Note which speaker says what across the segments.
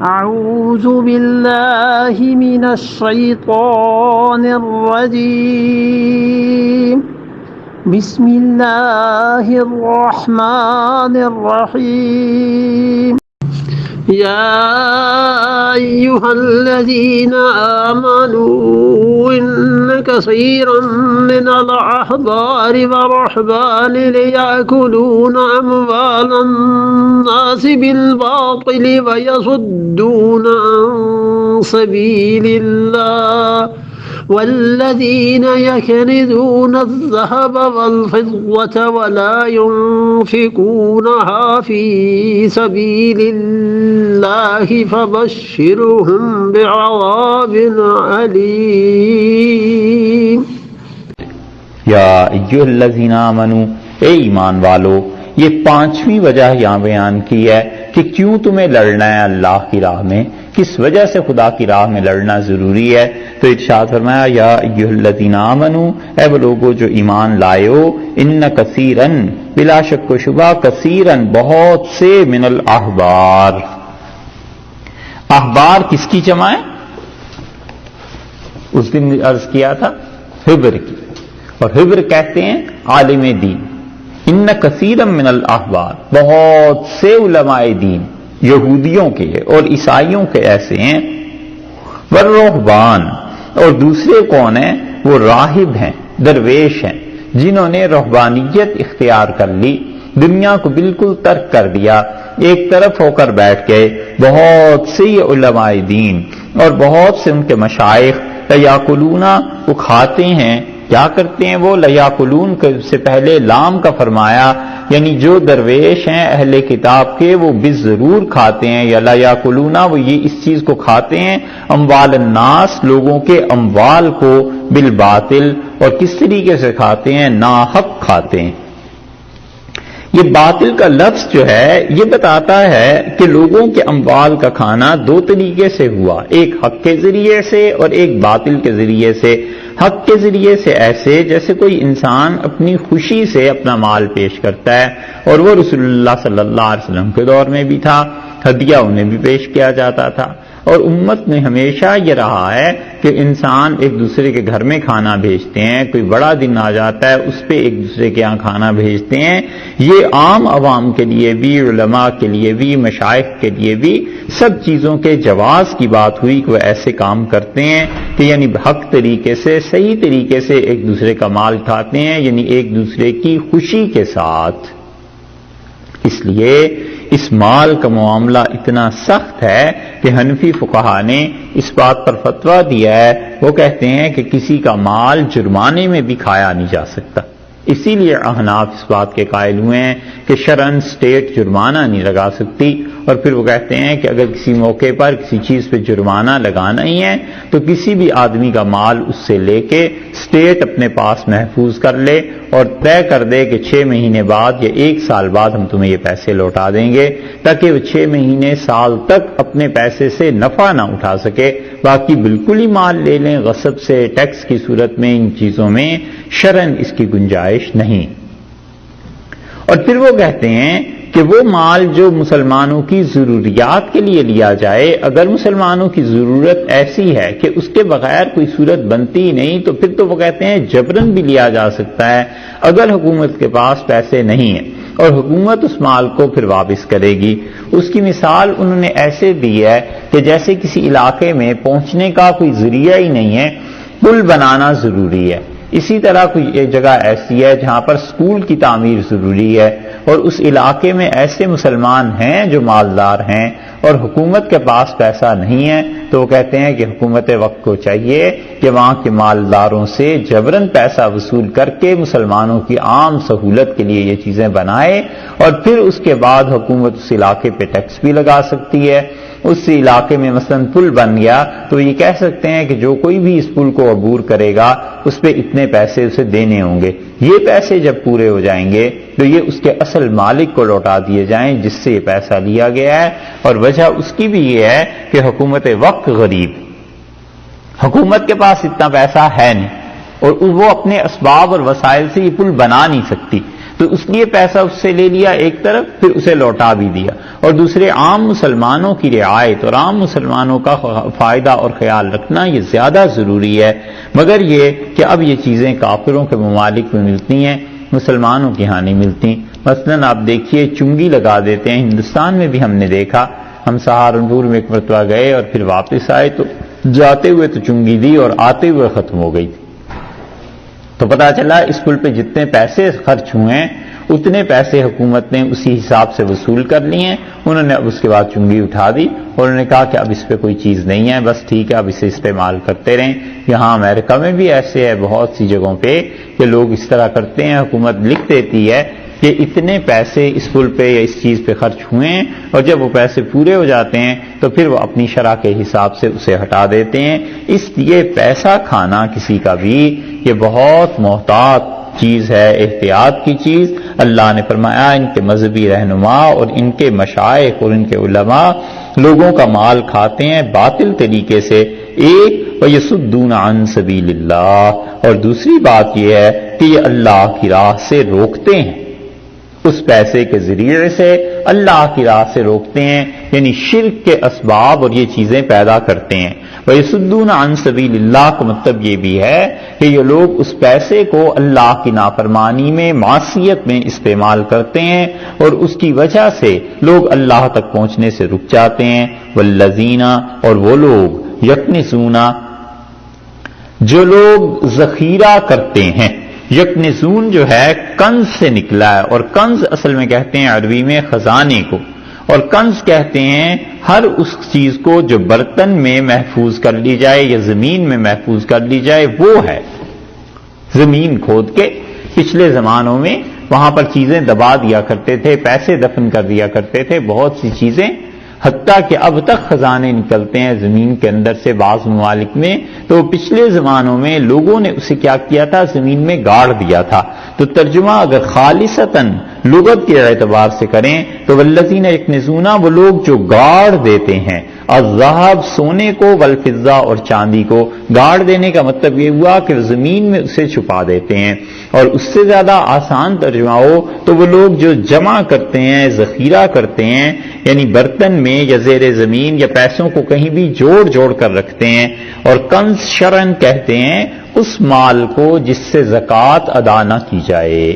Speaker 1: أعوذ بالله من الشيطان الرجيم بسم الله الرحمن الرحيم يا أيها الذين آمنوا إن كثيرا من الأحبار والرهبان ليأكلون أموال الناس بالباطل ويصدون عن سبيل الله والذين يكنزون الذهب والفضة ولا ينفقونها في سبيل الله فبشرهم بعذاب أليم
Speaker 2: یا ایھا الذین آمنوا، اے ایمان والو، یہ پانچویں وجہ یہاں بیان کی ہے کہ کیوں تمہیں لڑنا ہے اللہ کی راہ میں، کس وجہ سے خدا کی راہ میں لڑنا ضروری ہے۔ تو ارشاد فرمایا یا ایھا الذین آمنوا، اے وہ لوگو جو ایمان لائے ہو، ان کثیرن، بلا شک و شبہ، کثیرن بہت سے، من الاحبار، احبار کس کی جمع ہے؟ اس دن عرض کیا تھا حبر کی، اور حبر کہتے ہیں عالم دین۔ ان کثیرا من الاحبار، بہت سے علماء دین یہودیوں کے اور عیسائیوں کے ایسے ہیں، والرہبان، اور دوسرے کون ہیں؟ وہ راہب ہیں، درویش ہیں، جنہوں نے رہبانیت اختیار کر لی، دنیا کو بالکل ترک کر دیا، ایک طرف ہو کر بیٹھ گئے۔ بہت سے یہ علماء دین اور بہت سے ان کے مشائخ لیاکلون، وہ کھاتے ہیں، کیا کرتے ہیں وہ؟ لیاکلون سے پہلے لام کا فرمایا، یعنی جو درویش ہیں اہل کتاب کے وہ ضرور کھاتے ہیں، یا لیاکلون وہ یہ اس چیز کو کھاتے ہیں، اموال الناس، لوگوں کے اموال کو، بالباطل، اور کس طریقے سے کھاتے ہیں؟ ناحق کھاتے ہیں۔ یہ باطل کا لفظ جو ہے یہ بتاتا ہے کہ لوگوں کے اموال کا کھانا دو طریقے سے ہوا، ایک حق کے ذریعے سے اور ایک باطل کے ذریعے سے۔ حق کے ذریعے سے ایسے جیسے کوئی انسان اپنی خوشی سے اپنا مال پیش کرتا ہے، اور وہ رسول اللہ صلی اللہ علیہ وسلم کے دور میں بھی تھا، ہدیہ انہیں بھی پیش کیا جاتا تھا، اور امت میں ہمیشہ یہ رہا ہے کہ انسان ایک دوسرے کے گھر میں کھانا بھیجتے ہیں، کوئی بڑا دن آ جاتا ہے اس پہ ایک دوسرے کے یہاں کھانا بھیجتے ہیں۔ یہ عام عوام کے لیے بھی، علماء کے لیے بھی، مشائخ کے لیے بھی، سب چیزوں کے جواز کی بات ہوئی کہ وہ ایسے کام کرتے ہیں کہ یعنی حق طریقے سے، صحیح طریقے سے ایک دوسرے کا مال کھاتے ہیں، یعنی ایک دوسرے کی خوشی کے ساتھ۔ اس لیے اس مال کا معاملہ اتنا سخت ہے کہ حنفی فقہا نے اس بات پر فتویٰ دیا ہے، وہ کہتے ہیں کہ کسی کا مال جرمانے میں بھی کھایا نہیں جا سکتا۔ اسی لیے احناف اس بات کے قائل ہوئے ہیں کہ شرعاً اسٹیٹ جرمانہ نہیں لگا سکتی، اور پھر وہ کہتے ہیں کہ اگر کسی موقع پر کسی چیز پہ جرمانہ لگانا ہی ہے تو کسی بھی آدمی کا مال اس سے لے کے اسٹیٹ اپنے پاس محفوظ کر لے اور طے کر دے کہ 6 مہینے بعد یا 1 سال بعد ہم تمہیں یہ پیسے لوٹا دیں گے، تاکہ وہ 6 مہینے سال تک اپنے پیسے سے نفع نہ اٹھا سکے، باقی بالکل ہی مال لے لیں غصب سے، ٹیکس کی صورت میں، ان چیزوں میں شرعاً اس کی گنجائش نہیں۔ اور پھر وہ کہتے ہیں کہ وہ مال جو مسلمانوں کی ضروریات کے لیے لیا جائے، اگر مسلمانوں کی ضرورت ایسی ہے کہ اس کے بغیر کوئی صورت بنتی ہی نہیں، تو پھر تو وہ کہتے ہیں جبراً بھی لیا جا سکتا ہے اگر حکومت کے پاس پیسے نہیں ہیں، اور حکومت اس مال کو پھر واپس کرے گی۔ اس کی مثال انہوں نے ایسے دی ہے کہ جیسے کسی علاقے میں پہنچنے کا کوئی ذریعہ ہی نہیں ہے، پل بنانا ضروری ہے۔ اسی طرح کوئی ایک جگہ ایسی ہے جہاں پر سکول کی تعمیر ضروری ہے، اور اس علاقے میں ایسے مسلمان ہیں جو مالدار ہیں اور حکومت کے پاس پیسہ نہیں ہے، تو وہ کہتے ہیں کہ حکومت وقت کو چاہیے کہ وہاں کے مالداروں سے جبراً پیسہ وصول کر کے مسلمانوں کی عام سہولت کے لیے یہ چیزیں بنائے، اور پھر اس کے بعد حکومت اس علاقے پہ ٹیکس بھی لگا سکتی ہے۔ اس علاقے میں مثلا پل بن گیا تو یہ کہہ سکتے ہیں کہ جو کوئی بھی اس پل کو عبور کرے گا اس پہ اتنے پیسے اسے دینے ہوں گے، یہ پیسے جب پورے ہو جائیں گے تو یہ اس کے اصل مالک کو لوٹا دیے جائیں جس سے یہ پیسہ لیا گیا ہے۔ اور وجہ اس کی بھی یہ ہے کہ حکومت وقت غریب، حکومت کے پاس اتنا پیسہ ہے نہیں، اور وہ اپنے اسباب اور وسائل سے یہ پل بنا نہیں سکتی۔ تو اس لیے پیسہ اس سے لے لیا ایک طرف، پھر اسے لوٹا بھی دیا، اور دوسرے عام مسلمانوں کی رعایت اور عام مسلمانوں کا فائدہ اور خیال رکھنا یہ زیادہ ضروری ہے، مگر یہ کہ اب یہ چیزیں کافروں کے ممالک میں ملتی ہیں، مسلمانوں کی ہاں نہیں ملتی۔ مثلاً آپ دیکھیے چنگی لگا دیتے ہیں، ہندوستان میں بھی ہم نے دیکھا، ہم سہارنپور میں ایک مرتبہ گئے اور پھر واپس آئے تو جاتے ہوئے تو چنگی دی اور آتے ہوئے ختم ہو گئی تھی، تو پتا چلا اس پل پہ جتنے پیسے خرچ ہوئے ہیں اتنے پیسے حکومت نے اسی حساب سے وصول کر لیے ہیں۔ انہوں نے اب اس کے بعد چنگی اٹھا دی اور انہوں نے کہا کہ اب اس پہ کوئی چیز نہیں ہے، بس ٹھیک ہے اب اسے استعمال کرتے رہیں۔ یہاں امریکہ میں بھی ایسے ہے بہت سی جگہوں پہ کہ لوگ اس طرح کرتے ہیں، حکومت لکھ دیتی ہے کہ اتنے پیسے اس پل پہ یا اس چیز پہ خرچ ہوئے ہیں، اور جب وہ پیسے پورے ہو جاتے ہیں تو پھر وہ اپنی شرح کے حساب سے اسے ہٹا دیتے ہیں۔ اس لیے پیسہ کھانا کسی کا بھی یہ بہت محتاط چیز ہے، احتیاط کی چیز۔ اللہ نے فرمایا ان کے مذہبی رہنما اور ان کے مشائخ اور ان کے علماء لوگوں کا مال کھاتے ہیں باطل طریقے سے، ایک وَيَصُدُّونَ عَن سَبِيلِ اللَّهِ، اور دوسری بات یہ ہے کہ یہ اللہ کی راہ سے روکتے ہیں، اس پیسے کے ذریعے سے اللہ کی راہ سے روکتے ہیں، یعنی شرک کے اسباب اور یہ چیزیں پیدا کرتے ہیں۔ وَيَصُدُّونَ عَن سَبِيلِ اللَّهِ کا مطلب یہ بھی ہے کہ یہ لوگ اس پیسے کو اللہ کی نافرمانی میں، معصیت میں استعمال کرتے ہیں، اور اس کی وجہ سے لوگ اللہ تک پہنچنے سے رک جاتے ہیں۔ وَالَّذِينَ، اور وہ لوگ یکنزون، جو لوگ ذخیرہ کرتے ہیں۔ یکنزون جو ہے کنز سے نکلا ہے، اور کنز اصل میں کہتے ہیں عربی میں خزانے کو، اور کنز کہتے ہیں ہر اس چیز کو جو برتن میں محفوظ کر لی جائے یا زمین میں محفوظ کر لی جائے، وہ ہے زمین کھود کے پچھلے زمانوں میں وہاں پر چیزیں دبا دیا کرتے تھے، پیسے دفن کر دیا کرتے تھے، بہت سی چیزیں، حتیٰ کہ اب تک خزانے نکلتے ہیں زمین کے اندر سے بعض ممالک میں۔ تو پچھلے زمانوں میں لوگوں نے اسے کیا کیا تھا، زمین میں گاڑ دیا تھا۔ تو ترجمہ اگر خالصتاً لغت کے اعتبار سے کریں تو والذین یکنزون، وہ لوگ جو گاڑ دیتے ہیں، الذہب سونے کو، والفضہ اور چاندی کو۔ گاڑ دینے کا مطلب یہ ہوا کہ زمین میں اسے چھپا دیتے ہیں، اور اس سے زیادہ آسان ترجمہ ہو تو وہ لوگ جو جمع کرتے ہیں، ذخیرہ کرتے ہیں، یعنی برتن میں یا زیر زمین یا پیسوں کو کہیں بھی جوڑ کر رکھتے ہیں۔ اور کنز شرعن کہتے ہیں اس مال کو جس سے زکوٰۃ ادا نہ کی جائے۔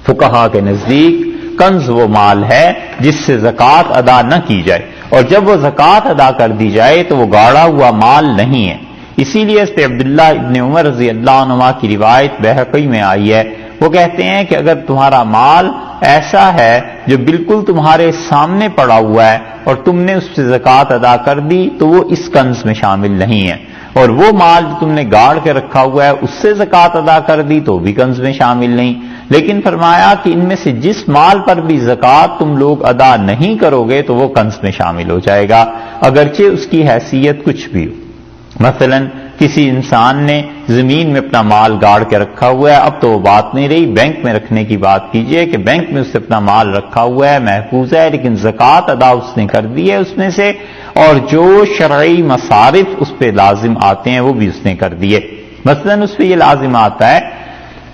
Speaker 2: فقہا کے نزدیک کنز وہ مال ہے جس سے زکوٰۃ ادا نہ کی جائے، اور جب وہ زکوٰۃ ادا کر دی جائے تو وہ گاڑا ہوا مال نہیں ہے۔ اسی لیے اس پہ عبداللہ ابن عمر رضی اللہ عنہما کی روایت بہقی میں آئی ہے، وہ کہتے ہیں کہ اگر تمہارا مال ایسا ہے جو بالکل تمہارے سامنے پڑا ہوا ہے اور تم نے اس سے زکوٰۃ ادا کر دی تو وہ اس کنز میں شامل نہیں ہے، اور وہ مال جو تم نے گاڑ کے رکھا ہوا ہے اس سے زکوٰۃ ادا کر دی تو بھی کنز میں شامل نہیں۔ لیکن فرمایا کہ ان میں سے جس مال پر بھی زکوٰۃ تم لوگ ادا نہیں کرو گے تو وہ کنز میں شامل ہو جائے گا، اگرچہ اس کی حیثیت کچھ بھی ہو۔ مثلا کسی انسان نے زمین میں اپنا مال گاڑ کے رکھا ہوا ہے، اب تو وہ بات نہیں رہی بینک میں رکھنے کی، بات کیجئے کہ بینک میں اس سے اپنا مال رکھا ہوا ہے، محفوظ ہے، لیکن زکوٰۃ ادا اس نے کر دی ہے اس میں سے، اور جو شرعی مصارف اس پہ لازم آتے ہیں وہ بھی اس نے کر دیے۔ مثلا اس پہ یہ لازم آتا ہے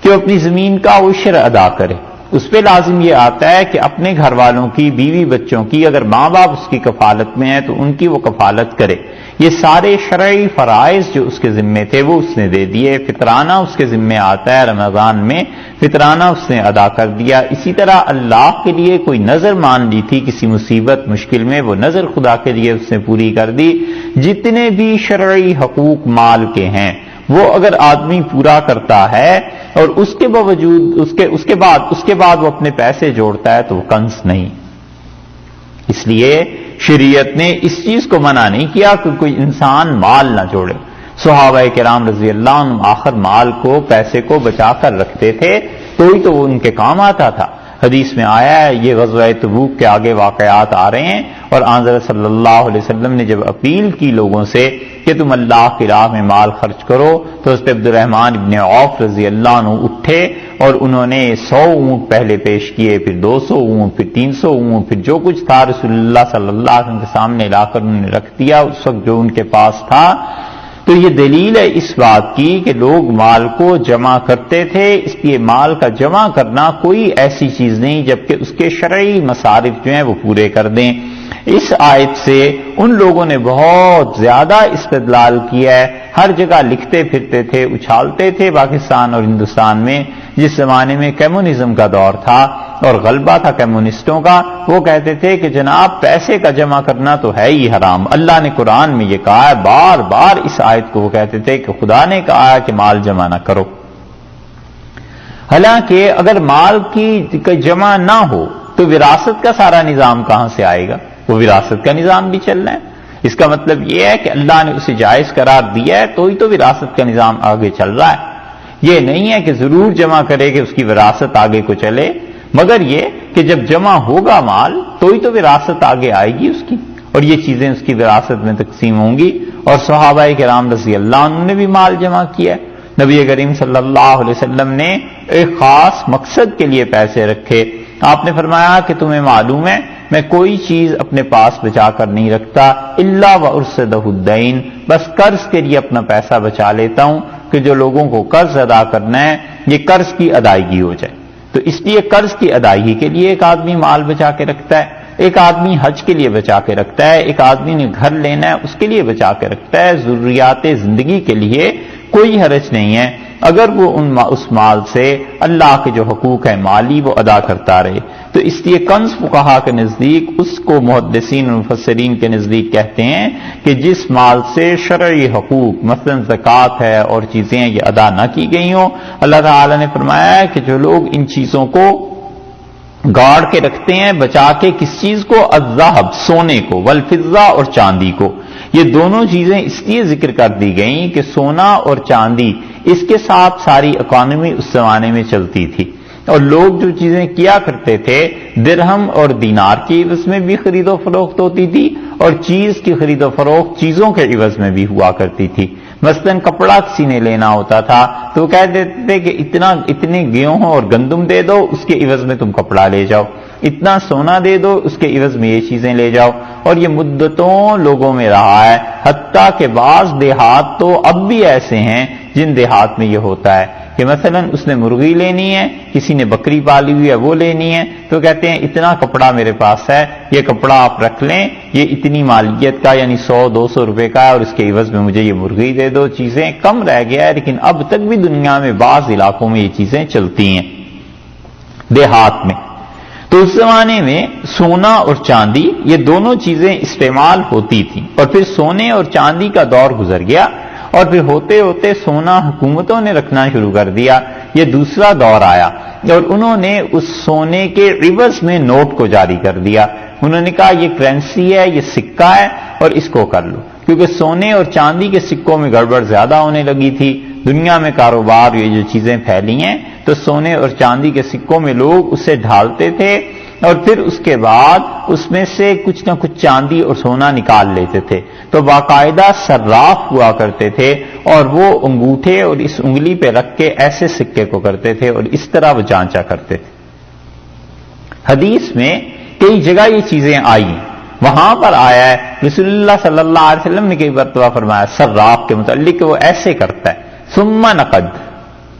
Speaker 2: کہ وہ اپنی زمین کا عشر ادا کرے، اس پہ لازم یہ آتا ہے کہ اپنے گھر والوں کی، بیوی بچوں کی، اگر ماں باپ اس کی کفالت میں ہیں تو ان کی وہ کفالت کرے۔ یہ سارے شرعی فرائض جو اس کے ذمے تھے وہ اس نے دے دیے۔ فطرانہ اس کے ذمے آتا ہے، رمضان میں فطرانہ اس نے ادا کر دیا۔ اسی طرح اللہ کے لیے کوئی نظر مان لی تھی کسی مصیبت مشکل میں، وہ نظر خدا کے لیے اس نے پوری کر دی۔ جتنے بھی شرعی حقوق مال کے ہیں وہ اگر آدمی پورا کرتا ہے اور اس کے باوجود اس کے بعد وہ اپنے پیسے جوڑتا ہے تو وہ کنز نہیں۔ اس لیے شریعت نے اس چیز کو منع نہیں کیا کہ کوئی انسان مال نہ جوڑے۔ صحابہ کرام رضی اللہ عنہم آخر مال کو، پیسے کو بچا کر رکھتے تھے تو ہی تو وہ ان کے کام آتا تھا۔ حدیث میں آیا ہے، یہ غزوہ تبوک کے آگے واقعات آ رہے ہیں، اور آنظر صلی اللہ علیہ وسلم نے جب اپیل کی لوگوں سے کہ تم اللہ کی راہ میں مال خرچ کرو تو حضرت عبد الرحمن ابن عوف رضی اللہ عنہ اٹھے اور انہوں نے 100 اونٹ پہلے پیش کیے، پھر 200 اونٹ، پھر 300 اونٹ، پھر جو کچھ تھا رسول اللہ صلی اللہ علیہ وسلم کے سامنے لا کر انہوں نے رکھ دیا۔ اس وقت جو ان کے پاس تھا تو یہ دلیل ہے اس بات کی کہ لوگ مال کو جمع کرتے تھے، اس لیے مال کا جمع کرنا کوئی ایسی چیز نہیں جبکہ اس کے شرعی مصارف جو ہیں وہ پورے کر دیں۔ اس آیت سے ان لوگوں نے بہت زیادہ استدلال کیا ہے، ہر جگہ لکھتے پھرتے تھے، اچھالتے تھے پاکستان اور ہندوستان میں جس زمانے میں کمیونزم کا دور تھا اور غلبہ تھا کمیونسٹوں کا، وہ کہتے تھے کہ جناب پیسے کا جمع کرنا تو ہے ہی حرام، اللہ نے قرآن میں یہ کہا ہے، بار بار اس آیت کو وہ کہتے تھے کہ خدا نے کہا ہے کہ مال جمع نہ کرو۔ حالانکہ اگر مال کی جمع نہ ہو تو وراثت کا سارا نظام کہاں سے آئے گا؟ وہ وراثت کا نظام بھی چل رہا ہے۔ اس کا مطلب یہ ہے کہ اللہ نے اسے جائز قرار دیا ہے تو ہی تو وراثت کا نظام آگے چل رہا ہے۔ یہ نہیں ہے کہ ضرور جمع کرے کہ اس کی وراثت آگے کو چلے، مگر یہ کہ جب جمع ہوگا مال تو ہی تو وراثت آگے آئے گی اس کی، اور یہ چیزیں اس کی وراثت میں تقسیم ہوں گی۔ اور صحابہ کرام رضی اللہ عنہ نے بھی مال جمع کیا ہے۔ نبی کریم صلی اللہ علیہ وسلم نے ایک خاص مقصد کے لیے پیسے رکھے۔ آپ نے فرمایا کہ تمہیں معلوم ہے میں کوئی چیز اپنے پاس بچا کر نہیں رکھتا الا وارصدہ الدین، بس قرض کے لیے اپنا پیسہ بچا لیتا ہوں کہ جو لوگوں کو قرض ادا کرنا ہے یہ قرض کی ادائیگی ہو جائے۔ تو اس لیے قرض کی ادائیگی کے لیے ایک آدمی مال بچا کے رکھتا ہے، ایک آدمی حج کے لیے بچا کے رکھتا ہے، ایک آدمی نے گھر لینا ہے اس کے لیے بچا کے رکھتا ہے، ضروریات زندگی کے لیے کوئی حرج نہیں ہے اگر وہ اس مال سے اللہ کے جو حقوق ہیں مالی وہ ادا کرتا رہے۔ تو اس لیے کنز فقہا کے نزدیک اس کو محدثین اور مفسرین کے نزدیک کہتے ہیں کہ جس مال سے شرعی حقوق مثلا زکوٰۃ ہے اور چیزیں یہ ادا نہ کی گئی ہوں، اللہ تعالی نے فرمایا ہے کہ جو لوگ ان چیزوں کو گاڑ کے رکھتے ہیں، بچا کے کس چیز کو؟ الذہب، سونے کو، والفضہ اور چاندی کو۔ یہ دونوں چیزیں اس لیے ذکر کر دی گئیں کہ سونا اور چاندی اس کے ساتھ ساری اکانومی اس زمانے میں چلتی تھی، اور لوگ جو چیزیں کیا کرتے تھے درہم اور دینار کی عوض میں بھی خرید و فروخت ہوتی تھی، اور چیز کی خرید و فروخت چیزوں کے عوض میں بھی ہوا کرتی تھی۔ مثلا کپڑا کسی نے لینا ہوتا تھا تو وہ کہہ دیتے تھے کہ اتنے گیہوں اور گندم دے دو اس کے عوض میں تم کپڑا لے جاؤ، اتنا سونا دے دو اس کے عوض میں یہ چیزیں لے جاؤ، اور یہ مدتوں لوگوں میں رہا ہے، حتیٰ کہ بعض دیہات تو اب بھی ایسے ہیں جن دیہات میں یہ ہوتا ہے کہ مثلا اس نے مرغی لینی ہے، کسی نے بکری پالی ہوئی ہے وہ لینی ہے، تو کہتے ہیں اتنا کپڑا میرے پاس ہے، یہ کپڑا آپ رکھ لیں، یہ اتنی مالیت کا یعنی 100-200 روپے کا ہے، اور اس کے عوض میں مجھے یہ مرغی دے دو۔ چیزیں کم رہ گیا ہے لیکن اب تک بھی دنیا میں بعض علاقوں میں یہ چیزیں چلتی ہیں دیہات میں۔ تو اس زمانے میں سونا اور چاندی یہ دونوں چیزیں استعمال ہوتی تھیں، اور پھر سونے اور چاندی کا دور گزر گیا، اور پھر ہوتے ہوتے سونا حکومتوں نے رکھنا شروع کر دیا، یہ دوسرا دور آیا، اور انہوں نے اس سونے کے عوض میں نوٹ کو جاری کر دیا۔ انہوں نے کہا یہ کرنسی ہے، یہ سکہ ہے، اور اس کو کر لو، کیونکہ سونے اور چاندی کے سکوں میں گڑبڑ زیادہ ہونے لگی تھی۔ دنیا میں کاروبار یہ جو چیزیں پھیلی ہیں تو سونے اور چاندی کے سکوں میں لوگ اسے ڈھالتے تھے، اور پھر اس کے بعد اس میں سے کچھ نہ کچھ چاندی اور سونا نکال لیتے تھے، تو باقاعدہ صراف ہوا کرتے تھے، اور وہ انگوٹھے اور اس انگلی پہ رکھ کے ایسے سکے کو کرتے تھے اور اس طرح وہ جانچا کرتے تھے۔ حدیث میں کئی جگہ یہ چیزیں آئی، وہاں پر آیا ہے رسول اللہ صلی اللہ علیہ وسلم نے کئی مرتبہ فرمایا صراف کے متعلق کہ وہ ایسے کرتا ہے، ثم نقد،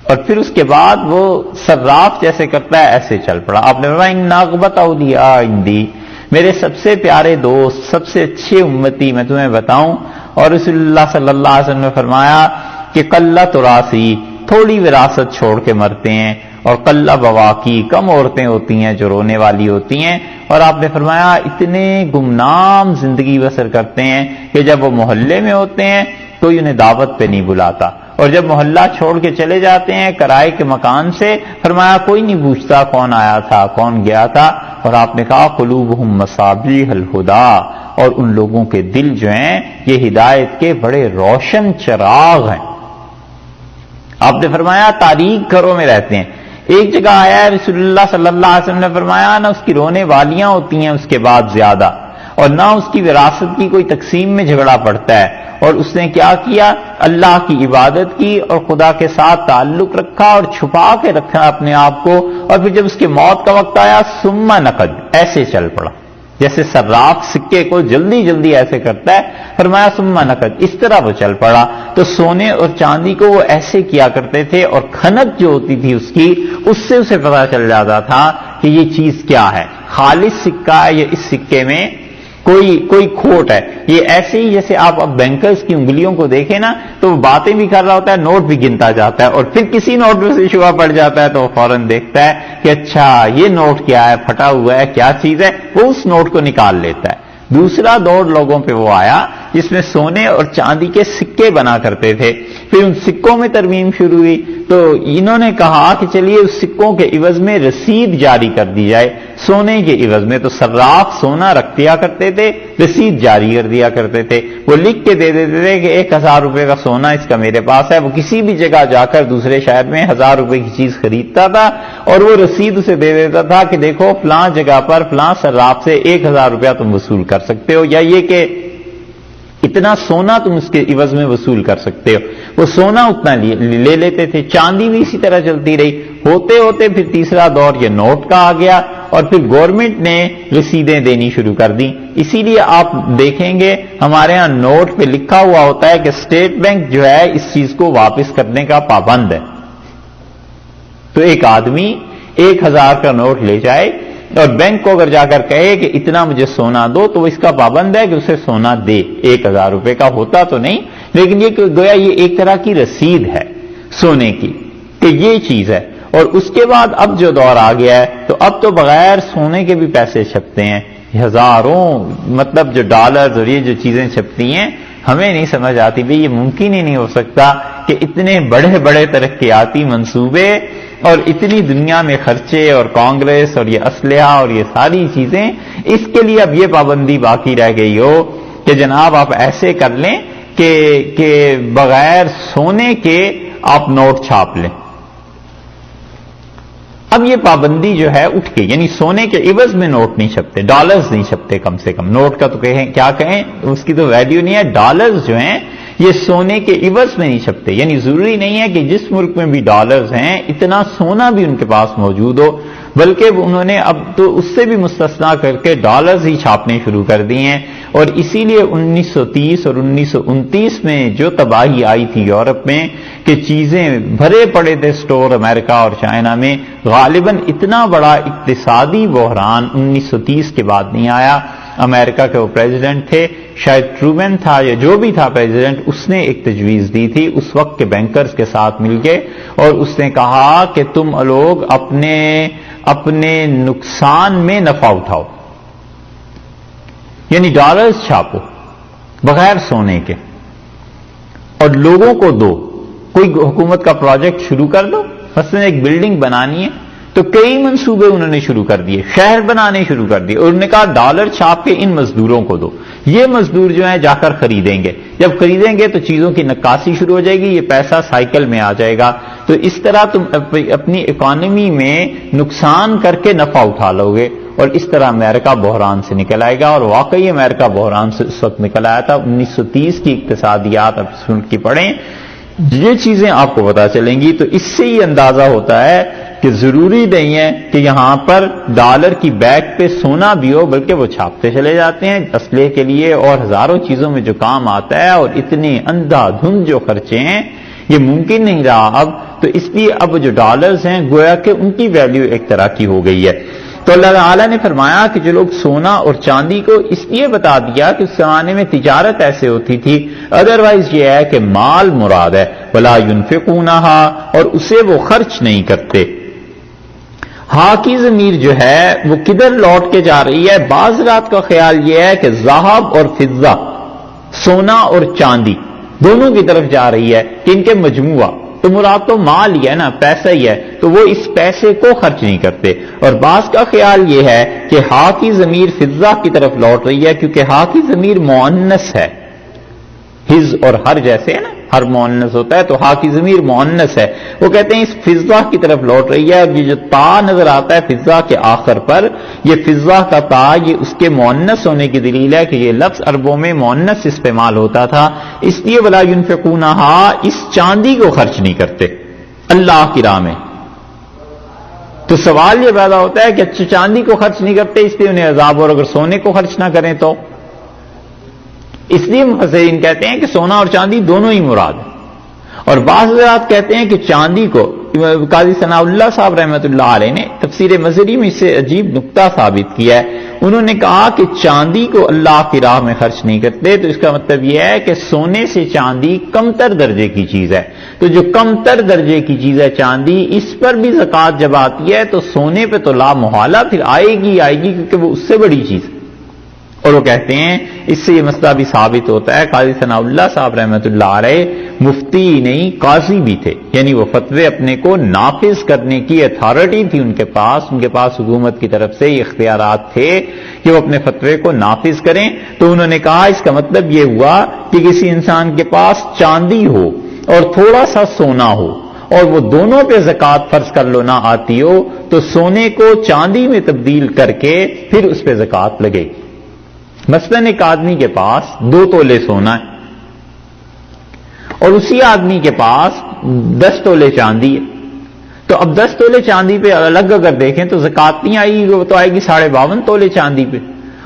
Speaker 2: اور پھر اس کے بعد وہ صراف جیسے کرتا ہے ایسے چل پڑا۔ آپ نے فرمایا ان اغبط اولیاء عندی، میرے سب سے پیارے دوست، سب سے اچھے امتی میں تمہیں بتاؤں، اور رسول اللہ صلی اللہ علیہ وسلم نے فرمایا کہ قلہ تراثی، تھوڑی وراثت چھوڑ کے مرتے ہیں، اور قلہ بواکی، کم عورتیں ہوتی ہیں جو رونے والی ہوتی ہیں، اور آپ نے فرمایا اتنے گمنام زندگی بسر کرتے ہیں کہ جب وہ محلے میں ہوتے ہیں کوئی انہیں دعوت پہ نہیں بلاتا، اور جب محلہ چھوڑ کے چلے جاتے ہیں کرائے کے مکان سے، فرمایا کوئی نہیں پوچھتا کون آیا تھا کون گیا تھا، اور آپ نے کہا قلوبہم مصابیح الہدی، اور ان لوگوں کے دل جو ہیں یہ ہدایت کے بڑے روشن چراغ ہیں۔ آپ نے فرمایا تاریک گھروں میں رہتے ہیں۔ ایک جگہ آیا ہے رسول اللہ صلی اللہ علیہ وسلم نے فرمایا نہ اس کی رونے والیاں ہوتی ہیں اس کے بعد زیادہ، اور نہ اس کی وراثت کی کوئی تقسیم میں جھگڑا پڑتا ہے، اور اس نے کیا کیا؟ اللہ کی عبادت کی اور خدا کے ساتھ تعلق رکھا اور چھپا کے رکھا اپنے آپ کو، اور پھر جب اس کی موت کا وقت آیا ثم نقد، ایسے چل پڑا۔ جیسے صراف سکے کو جلدی جلدی ایسے کرتا ہے، فرمایا ثم نقد، اس طرح وہ چل پڑا. تو سونے اور چاندی کو وہ ایسے کیا کرتے تھے، اور کھنک جو ہوتی تھی اس کی، اس سے اسے پتا چل جاتا تھا کہ یہ چیز کیا ہے، خالص سکہ ہے یا اس سکے میں کوئی کھوٹ ہے. یہ ایسے ہی جیسے آپ اب بینکرز کی انگلیوں کو دیکھیں نا، تو وہ باتیں بھی کر رہا ہوتا ہے، نوٹ بھی گنتا جاتا ہے، اور پھر کسی نوٹ میں سے شبہ پڑ جاتا ہے تو وہ فوراً دیکھتا ہے کہ اچھا یہ نوٹ کیا ہے، پھٹا ہوا ہے، کیا چیز ہے، وہ اس نوٹ کو نکال لیتا ہے. دوسرا دور لوگوں پہ وہ آیا جس میں سونے اور چاندی کے سکے بنا کرتے تھے. پھر ان سکوں میں ترمیم شروع ہوئی، تو انہوں نے کہا کہ چلیے اس سکوں کے عوض میں رسید جاری کر دی جائے. سونے کے عوض میں تو صراف سونا رکھ دیا کرتے تھے، رسید جاری کر دیا کرتے تھے. وہ لکھ کے دے دیتے تھے کہ 1000 روپے کا سونا اس کا میرے پاس ہے. وہ کسی بھی جگہ جا کر دوسرے شہر میں 1000 روپے کی چیز خریدتا تھا، اور وہ رسید اسے دے دیتا تھا کہ دیکھو فلاں جگہ پر فلاں صراف سے 1000 روپیہ تم وصول کر سکتے ہو، یا یہ کہ اتنا سونا تم اس کے عوض میں وصول کر سکتے ہو. وہ سونا اتنا لے لیتے تھے. چاندی بھی اسی طرح چلتی رہی. ہوتے ہوتے پھر تیسرا دور یہ نوٹ کا آ گیا، اور پھر گورنمنٹ نے رسیدیں دینی شروع کر دی. اسی لیے آپ دیکھیں گے ہمارے ہاں نوٹ پہ لکھا ہوا ہوتا ہے کہ اسٹیٹ بینک جو ہے اس چیز کو واپس کرنے کا پابند ہے. تو ایک آدمی 1000 کا نوٹ لے جائے اور بینک کو اگر جا کر کہے کہ اتنا مجھے سونا دو، تو وہ اس کا پابند ہے کہ اسے سونا دے. 1000 روپے کا ہوتا تو نہیں، لیکن یہ گویا یہ ایک طرح کی رسید ہے سونے کی کہ یہ چیز ہے. اور اس کے بعد اب جو دور آ گیا ہے، تو اب تو بغیر سونے کے بھی پیسے چھپتے ہیں، ہزاروں، مطلب جو ڈالرز اور یہ جو چیزیں چھپتی ہیں، ہمیں نہیں سمجھ آتی بھئی یہ ممکن ہی نہیں ہو سکتا کہ اتنے بڑے بڑے ترقیاتی منصوبے اور اتنی دنیا میں خرچے اور کانگریس اور یہ اسلحہ اور یہ ساری چیزیں، اس کے لیے اب یہ پابندی باقی رہ گئی ہو کہ جناب آپ ایسے کر لیں کہ بغیر سونے کے آپ نوٹ چھاپ لیں. اب یہ پابندی جو ہے اٹھ کے، یعنی سونے کے عوض میں نوٹ نہیں چھپتے، ڈالرز نہیں چھپتے کم سے کم. نوٹ کا تو کہیں کیا کہیں، اس کی تو ویلیو نہیں ہے. ڈالرز جو ہیں یہ سونے کے عوض میں نہیں چھپتے. یعنی ضروری نہیں ہے کہ جس ملک میں بھی ڈالرز ہیں اتنا سونا بھی ان کے پاس موجود ہو، بلکہ انہوں نے اب تو اس سے بھی مستثنا کر کے ڈالرز ہی چھاپنے شروع کر دیے ہیں. اور اسی لیے 1930 اور 1929 میں جو تباہی آئی تھی یورپ میں کہ چیزیں بھرے پڑے تھے سٹور امریکہ اور چائنا میں، غالباً اتنا بڑا اقتصادی بحران 1930 کے بعد نہیں آیا. امریکہ کے وہ پریزیڈنٹ تھے، شاید ٹرومین تھا یا جو بھی تھا پریزیڈنٹ، اس نے ایک تجویز دی تھی اس وقت کے بینکرز کے ساتھ مل کے، اور اس نے کہا کہ تم لوگ اپنے نقصان میں نفع اٹھاؤ، یعنی ڈالرز چھاپو بغیر سونے کے اور لوگوں کو دو. کوئی حکومت کا پروجیکٹ شروع کر دو، مثلا ایک بلڈنگ بنانی ہے تو کئی منصوبے انہوں نے شروع کر دیے، شہر بنانے شروع کر دیے، اور انہوں نے کہا ڈالر چھاپ کے ان مزدوروں کو دو، یہ مزدور جو ہیں جا کر خریدیں گے، جب خریدیں گے تو چیزوں کی نکاسی شروع ہو جائے گی، یہ پیسہ سائیکل میں آ جائے گا. تو اس طرح تم اپنی اکانومی میں نقصان کر کے نفع اٹھا لو گے، اور اس طرح امریکہ بحران سے نکل آئے گا. اور واقعی امریکہ بحران سے اس وقت نکل آیا تھا. 1930 کی اقتصادیات اب سن کی پڑھیں، یہ چیزیں آپ کو پتا چلیں گی. تو اس سے ہی اندازہ ہوتا ہے کہ ضروری نہیں ہے کہ یہاں پر ڈالر کی بیگ پہ سونا بھی ہو، بلکہ وہ چھاپتے چلے جاتے ہیں اسلحے کے لیے اور ہزاروں چیزوں میں جو کام آتا ہے. اور اتنے اندھا دھند جو خرچے ہیں یہ ممکن نہیں رہا اب. تو اس لیے اب جو ڈالرز ہیں گویا کہ ان کی ویلیو ایک طرح کی ہو گئی ہے. تو اللہ تعالیٰ نے فرمایا کہ جو لوگ سونا اور چاندی کو اس لیے بتا دیا کہ اس زمانے میں تجارت ایسے ہوتی تھی، ادروائز یہ ہے کہ مال مراد ہے، ولا ينفقونها، اور اسے وہ خرچ نہیں کرتے. ہاں کی ضمیر جو ہے وہ کدھر لوٹ کے جا رہی ہے؟ بعض رات کا خیال یہ ہے کہ ذہب اور فضہ، سونا اور چاندی دونوں کی طرف جا رہی ہے کہ ان کے مجموعہ، تو مراد تو مال ہی ہے نا، پیسہ ہی ہے، تو وہ اس پیسے کو خرچ نہیں کرتے. اور بعض کا خیال یہ ہے کہ ہا کی ضمیر فضہ کی طرف لوٹ رہی ہے، کیونکہ ہا کی ضمیر مؤنث ہے، ہز اور ہر جیسے ہے نا، ہر مؤنث ہوتا ہے، تو ہا کی ضمیر مؤنث ہے. وہ کہتے ہیں اس فضہ کی طرف لوٹ رہی ہے. اور یہ جو تا نظر آتا ہے فضہ کے آخر پر، یہ فضہ کا تا، یہ اس کے مؤنث ہونے کی دلیل ہے کہ یہ لفظ عربوں میں مؤنث استعمال ہوتا تھا. اس لیے ولا ينفقونها، اس چاندی کو خرچ نہیں کرتے اللہ کی راہ میں. تو سوال یہ پیدا ہوتا ہے کہ اچھا چاندی کو خرچ نہیں کرتے اس لیے انہیں عذاب، اور اگر سونے کو خرچ نہ کریں تو؟ اس لیے مفسرین کہتے ہیں کہ سونا اور چاندی دونوں ہی مراد ہیں، اور بعض حضرات کہتے ہیں کہ چاندی کو، قاضی ثناء اللہ صاحب رحمۃ اللہ علیہ نے تفسیر مظہری میں اس سے عجیب نقطہ ثابت کیا ہے. انہوں نے کہا کہ چاندی کو اللہ کی راہ میں خرچ نہیں کرتے، تو اس کا مطلب یہ ہے کہ سونے سے چاندی کم تر درجے کی چیز ہے، تو جو کم تر درجے کی چیز ہے چاندی، اس پر بھی زکوٰۃ جب آتی ہے تو سونے پہ تو لا محالہ پھر آئے گی کیونکہ وہ اس سے بڑی چیز ہے. اور وہ کہتے ہیں اس سے یہ مسئلہ بھی ثابت ہوتا ہے، قاضی ثناء اللہ صاحب رحمۃ اللہ علیہ مفتی نہیں قاضی بھی تھے، یعنی وہ فتوے اپنے کو نافذ کرنے کی اتھارٹی تھی ان کے پاس حکومت کی طرف سے یہ اختیارات تھے کہ وہ اپنے فتوے کو نافذ کریں. تو انہوں نے کہا اس کا مطلب یہ ہوا کہ کسی انسان کے پاس چاندی ہو اور تھوڑا سا سونا ہو اور وہ دونوں پہ زکوٰۃ فرض کر لو نہ آتی ہو، تو سونے کو چاندی میں تبدیل کر کے پھر اس پہ زکوٰۃ لگے گی. مثلاً ایک آدمی کے پاس 2 تولے سونا ہے اور اسی آدمی کے پاس 10 تولے چاندی ہے، تو اب 10 تولے چاندی پہ الگ اگر دیکھیں تو زکوٰۃ نہیں آئے گی، وہ تو آئے گی 52.5 تولے چاندی پہ.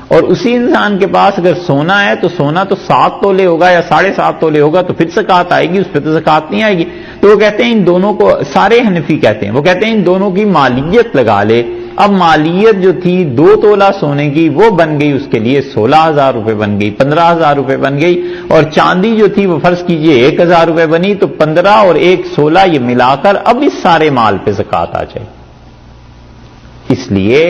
Speaker 2: اور اسی انسان کے پاس اگر سونا ہے تو سونا تو 7 تولے ہوگا یا 7.5 تولے ہوگا، تو پھر زکوٰۃ آئے گی، اس پہ تو زکوٰۃ نہیں آئے گی. تو وہ کہتے ہیں ان دونوں کو، سارے حنفی کہتے ہیں، وہ کہتے ہیں ان دونوں کی مالیت لگا لے. اب مالیت جو تھی 2 تولہ سونے کی وہ بن گئی اس کے لیے 16,000 روپے بن گئی، 15,000 روپے بن گئی، اور چاندی جو تھی وہ فرض کیجئے 1,000 روپے بنی، تو 15 اور 1 16 یہ ملا کر اب اس سارے مال پہ زکوٰۃ آ جائے. اس لیے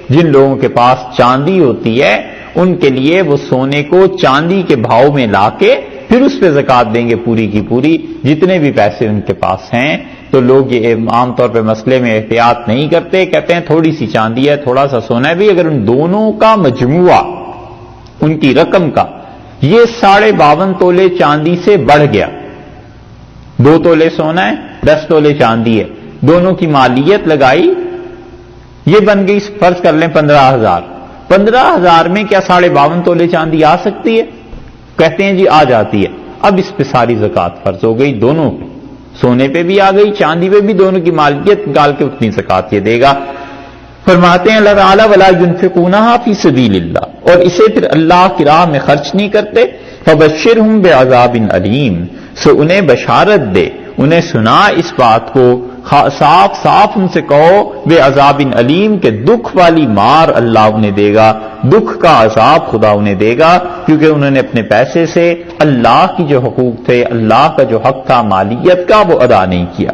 Speaker 2: جن لوگوں کے پاس چاندی ہوتی ہے ان کے لیے وہ سونے کو چاندی کے بھاؤ میں لا کے پھر اس پہ زکوٰۃ دیں گے پوری کی پوری، جتنے بھی پیسے ان کے پاس ہیں. تو لوگ یہ عام طور پہ مسئلے میں احتیاط نہیں کرتے، کہتے ہیں تھوڑی سی چاندی ہے تھوڑا سا سونا ہے، بھی اگر ان دونوں کا مجموعہ ان کی رقم کا یہ 52.5 تولے چاندی سے بڑھ گیا، 2 تولے سونا ہے 10 تولے چاندی ہے، دونوں کی مالیت لگائی، یہ بن گئی فرض کر لیں 15,000. 15,000 میں کیا 52.5 تولے چاندی آ سکتی ہے؟ کہتے ہیں جی آ جاتی ہے. اب اس پہ ساری زکوٰۃ فرض ہو گئی، دونوں پہ، سونے پہ بھی آ گئی چاندی پہ بھی، دونوں کی مالکیت نکال کے اتنی زکوٰۃ یہ دے گا. فرماتے ہیں اللہ تعالیٰ ولا ينفقونها فی سبیل اللہ، اور اسے پھر اللہ کی راہ میں خرچ نہیں کرتے. فبشرہم بعذاب علیم، سو انہیں بشارت دے، انہیں سنا اس بات کو، صاف صاف ان سے کہو بے عذاب علیم کہ دکھ والی مار اللہ انہیں دے گا، دکھ کا عذاب خدا انہیں دے گا، کیونکہ انہوں نے اپنے پیسے سے اللہ کی جو حقوق تھے، اللہ کا جو حق تھا مالیت کا، وہ ادا نہیں کیا.